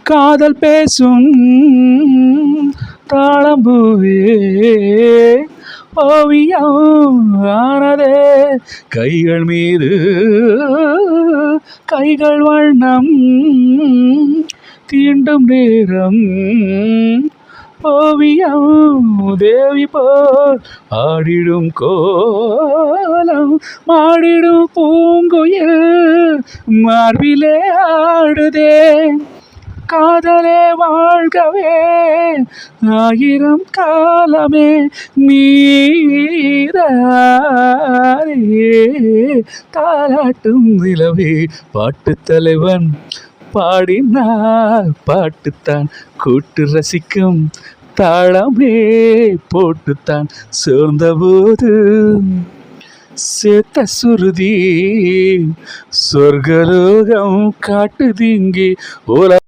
காதல் பேசும் தாளம்பூவே ஓவியம் ஆனதே கைகள் மீது கைகள் வண்ணம் தீண்டும் நேரம் ஓவியம் தேவி போல் ஆடிடும் கோலம் மாடிடும் பூங்குயில் மார்பிலே ஆடுதே காதலே வாழ்கவே ஆயிரம் காலமே நீரே தாலாட்டும் நிலவே பாட்டு தலைவன் பாடினார் பாட்டுத்தான் கூட்டு ரசிக்கும் தாளமே போட்டுத்தான் சோர்ந்தபோது சேத்த சுருதி சொர்க்கலோகம் காட்டுதிங்கே ஓல